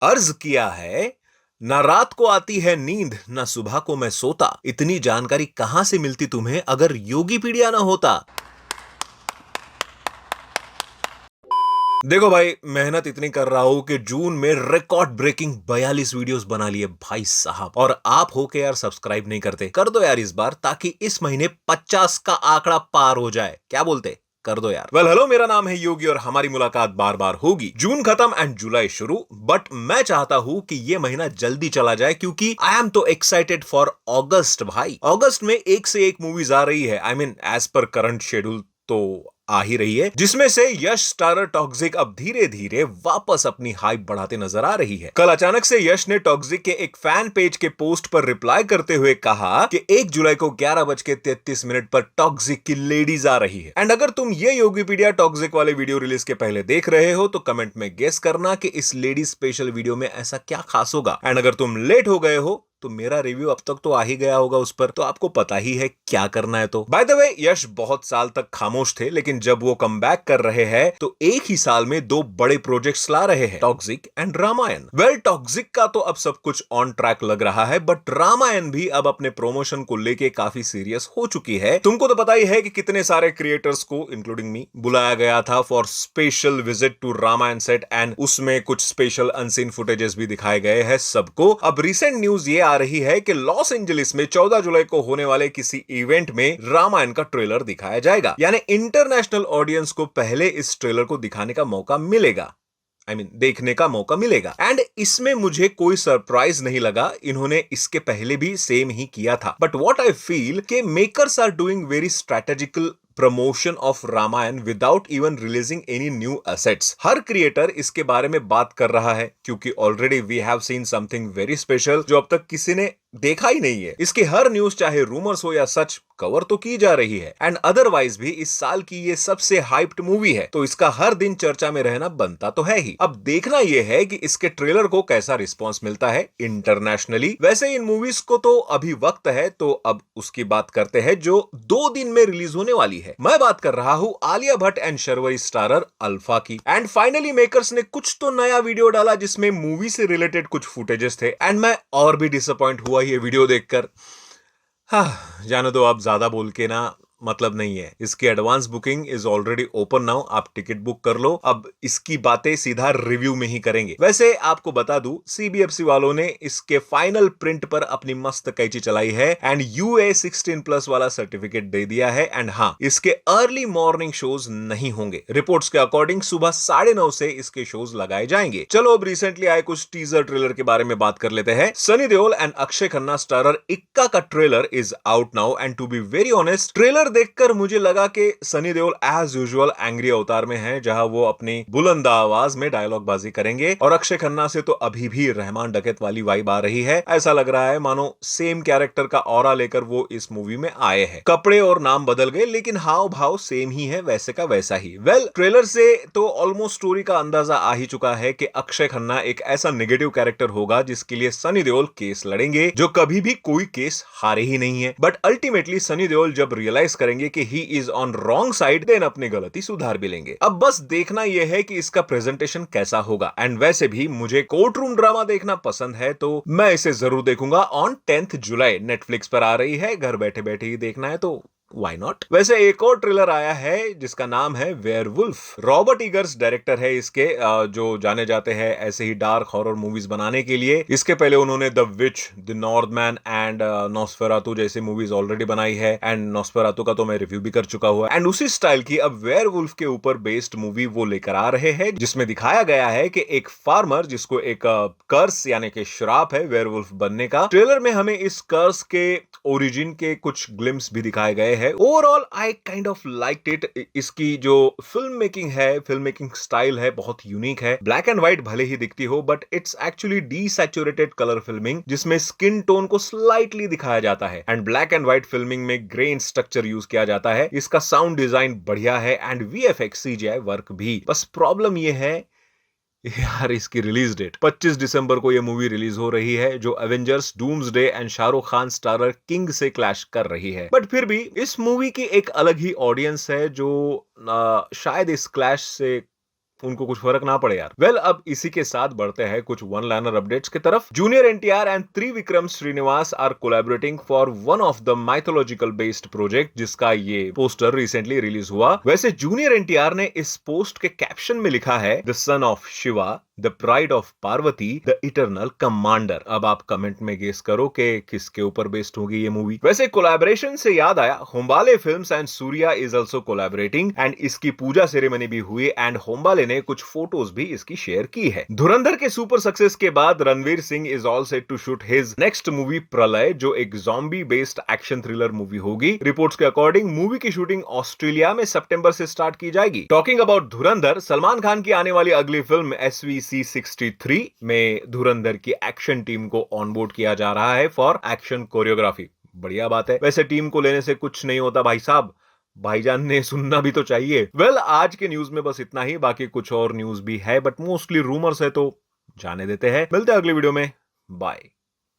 अर्ज किया है, ना रात को आती है नींद, ना सुबह को मैं सोता। इतनी जानकारी कहां से मिलती तुम्हें अगर योगीपीडिया ना होता। देखो भाई, मेहनत इतनी कर रहा हूं कि जून में रिकॉर्ड ब्रेकिंग 42 वीडियोस बना लिए भाई साहब। और आप हो के यार सब्सक्राइब नहीं करते, कर दो यार इस बार, ताकि इस महीने 50 का आंकड़ा पार हो जाए। क्या बोलते, कर दो यार। वेल हेलो, मेरा नाम है योगी और हमारी मुलाकात बार बार होगी। जून खत्म एंड जुलाई शुरू, बट मैं चाहता हूं कि ये महीना जल्दी चला जाए, क्योंकि आई एम तो एक्साइटेड फॉर अगस्त। भाई अगस्त में एक से एक मूवीज आ रही है। I mean as per current schedule तो आ ही रही है, जिसमें से यश स्टारर टॉक्सिक अब धीरे धीरे वापस अपनी हाइप बढ़ाते नजर आ रही है। कल अचानक से यश ने टॉक्सिक के एक फैन पेज के पोस्ट पर रिप्लाई करते हुए कहा कि 1 जुलाई को 11:33 पर टॉक्सिक की लेडीज आ रही है। एंड अगर तुम ये योगीपीडिया टॉक्सिक वाले वीडियो रिलीज के पहले देख रहे हो तो कमेंट में गेस करना कि इस लेडीज स्पेशल वीडियो में ऐसा क्या खास होगा। एंड अगर तुम लेट हो गए हो तो मेरा रिव्यू अब तक तो आ ही गया होगा उस पर, तो आपको पता ही है क्या करना है। तो बाय द वे, यश बहुत साल तक खामोश थे, लेकिन जब वो कमबैक कर रहे हैं तो एक ही साल में 2 बड़े प्रोजेक्ट्स ला रहे हैं, Toxic and Ramayana. Well Toxic का तो अब सब कुछ ऑन ट्रैक लग रहा है, बट रामायण भी अब अपने प्रमोशन को लेके काफी सीरियस हो चुकी है। तुमको तो पता ही है कि कितने सारे क्रिएटर्स को इंक्लूडिंग मी बुलाया गया था for special visit to Ramayana set, and उसमें कुछ स्पेशल अनसीन फुटेजेस भी दिखाए गए हैं सबको। अब रिसेंट न्यूज ये आ रही है कि लॉस एंजलिस में 14 जुलाई को होने वाले किसी इवेंट में रामायण का ट्रेलर दिखाया जाएगा, यानी इंटरनेशनल ऑडियंस को पहले इस ट्रेलर को दिखाने का मौका मिलेगा। देखने का मौका मिलेगा। एंड इसमें मुझे कोई सरप्राइज नहीं लगा, इन्होंने इसके पहले भी सेम ही किया था। बट व्हाट आई फील के makers are doing very strategical promotion of Ramayana without even releasing any new assets. हर क्रिएटर इसके बारे में बात कर रहा है, क्योंकि already we have seen something very special जो अब तक किसी ने देखा ही नहीं है। इसकी हर न्यूज, चाहे रूमर्स हो या सच, कवर तो की जा रही है। एंड अदरवाइज भी इस साल की ये सबसे हाइप्ड मूवी है, तो इसका हर दिन चर्चा में रहना बनता तो है ही। अब देखना यह है कि इसके ट्रेलर को कैसा रिस्पॉन्स मिलता है इंटरनेशनली। वैसे इन मूवीज को तो अभी वक्त है, तो अब उसकी बात करते हैं जो 2 दिन में रिलीज होने वाली है। मैं बात कर रहा हूं Alia Bhatt and Sharvari starrer alpha की। एंड फाइनली मेकर्स ने कुछ तो नया वीडियो डाला जिसमें मूवी से रिलेटेड कुछ फुटेजेस थे, एंड मैं और भी डिसअपॉइंट हुआ ये वीडियो देखकर। हाँ, जाने दो, आप ज्यादा बोल के ना मतलब नहीं है। इसकी advance booking is already open now, आप टिकट बुक कर लो। अब इसकी बातें सीधा रिव्यू में ही करेंगे। वैसे आपको बता दूं, सीबीएफसी वालों ने इसके फाइनल प्रिंट पर अपनी मस्त कैंची चलाई है एंड यूए 16+ वाला सर्टिफिकेट दे दिया है। एंड हाँ, इसके अर्ली मॉर्निंग शोज नहीं होंगे। रिपोर्ट्स के अकॉर्डिंग सुबह 9:30 से इसके शोज लगाए जाएंगे। चलो अब रिसेंटली आए कुछ टीजर ट्रेलर के बारे में बात कर लेते हैं। सनी देओल एंड अक्षय खन्ना स्टारर इक्का का trailer is out now, and to be very honest, trailer देखकर मुझे लगा कि Sunny Deol as usual angry अवतार में है, जहां वो अपनी बुलंद आवाज में डायलॉग बाजी करेंगे, और अक्षय खन्ना से तो अभी भी रहमान डकैत वाली वाइब आ रही है। ऐसा लग रहा है मानो सेम कैरेक्टर का ऑरा लेकर वो इस मूवी में आए हैं। कपड़े और नाम बदल गए, लेकिन हाव भाव सेम ही है, वैसे का वैसा ही। वेल ट्रेलर से तो ऑलमोस्ट स्टोरी का अंदाजा आ ही चुका है कि अक्षय खन्ना एक ऐसा नेगेटिव कैरेक्टर होगा जिसके लिए सनी देओल केस लड़ेंगे, जो कभी भी कोई केस हारे ही नहीं है। बट अल्टीमेटली सनी देओल जब रियलाइज करेंगे कि he is on wrong side, then अपनी गलती सुधार भी लेंगे। अब बस देखना यह है कि इसका प्रेजेंटेशन कैसा होगा। एंड वैसे भी मुझे कोर्ट रूम ड्रामा देखना पसंद है, तो मैं इसे जरूर देखूंगा। ऑन 10 जुलाई नेटफ्लिक्स पर आ रही है, घर बैठे बैठे ही देखना है तो Why not? वैसे एक और ट्रेलर आया है जिसका नाम है वेयरवुल्फ। रॉबर्ट इगर्स डायरेक्टर है इसके, जो जाने जाते हैं ऐसे ही डार्क हॉरर मूवीज बनाने के लिए। इसके पहले उन्होंने द विच, द नॉर्थमैन एंड नॉस्फेरातु जैसी मूवीज ऑलरेडी बनाई है, एंड नॉस्फेरातु का तो मैं रिव्यू भी कर चुका हुआ। एंड उसी स्टाइल की अब वेयरवुल्फ के ऊपर बेस्ड मूवी वो लेकर आ रहे हैं, जिसमें दिखाया गया है कि एक फार्मर जिसको एक कर्स यानी कि श्राप है वेयरवुल्फ बनने का। ट्रेलर में हमें इस कर्स के ओरिजिन के कुछ ग्लिम्स भी दिखाए गए हैं। Overall I kind of liked it. इसकी जो फिल्म मेकिंग स्टाइल है बहुत यूनिक है। ब्लैक एंड व्हाइट भले ही दिखती हो, but it's actually desaturated colour filming, जिसमें स्किन टोन को स्लाइटली दिखाया जाता है। And black and white filming में ग्रेन स्ट्रक्चर यूज किया जाता है। इसका साउंड डिजाइन बढ़िया है एंड वीएफएक्स सीजीआई वर्क भी। बस प्रॉब्लम यह है यार, इसकी रिलीज डेट 25 दिसंबर को यह मूवी रिलीज हो रही है, जो Avengers doomsday and Shahrukh Khan starrer king से क्लैश कर रही है। बट फिर भी इस मूवी की एक अलग ही ऑडियंस है जो शायद इस क्लैश से उनको कुछ फर्क ना पड़े यार। वेल, अब इसी के साथ बढ़ते हैं कुछ वन लाइनर अपडेट्स की तरफ। Junior NTR and Trivikram Srinivas are collaborating for one of the mythological based project, जिसका ये पोस्टर रिसेंटली रिलीज हुआ। वैसे जूनियर एनटीआर ने इस पोस्ट के कैप्शन में लिखा है, the son of Shiva, the pride of Parvati, the eternal commander. अब आप कमेंट में गेस करो कि किसके ऊपर बेस्ड होगी ये मूवी। वैसे कोलैबोरेशन से याद आया, Hombale films and Surya is also collaborating and इसकी पूजा सेरेमनी भी हुई एंड होम्बाले ने कुछ फोटोज भी इसकी शेयर की है। धुरंधर के सुपर सक्सेस के बाद Ranveer Singh is all set to shoot his next movie Pralay, जो एक zombie based action thriller movie होगी। रिपोर्ट्स के अकॉर्डिंग मूवी की शूटिंग ऑस्ट्रेलिया में सितंबर से स्टार्ट की जाएगी। टॉकिंग अबाउट धुरंधर, सलमान खान की आने वाली अगली फिल्म SVC63 में धुरंधर की एक्शन टीम को ऑनबोर्ड किया जा रहा है फॉर एक्शन कोरियोग्राफी। बढ़िया बात है। वैसे टीम को लेने से कुछ नहीं होता भाई साहब, भाईजान ने सुनना भी तो चाहिए। वेल, आज के न्यूज में बस इतना ही। बाकी कुछ और न्यूज भी है बट मोस्टली रूमर्स है, तो जाने देते हैं। मिलते हैं अगली वीडियो में। बाय।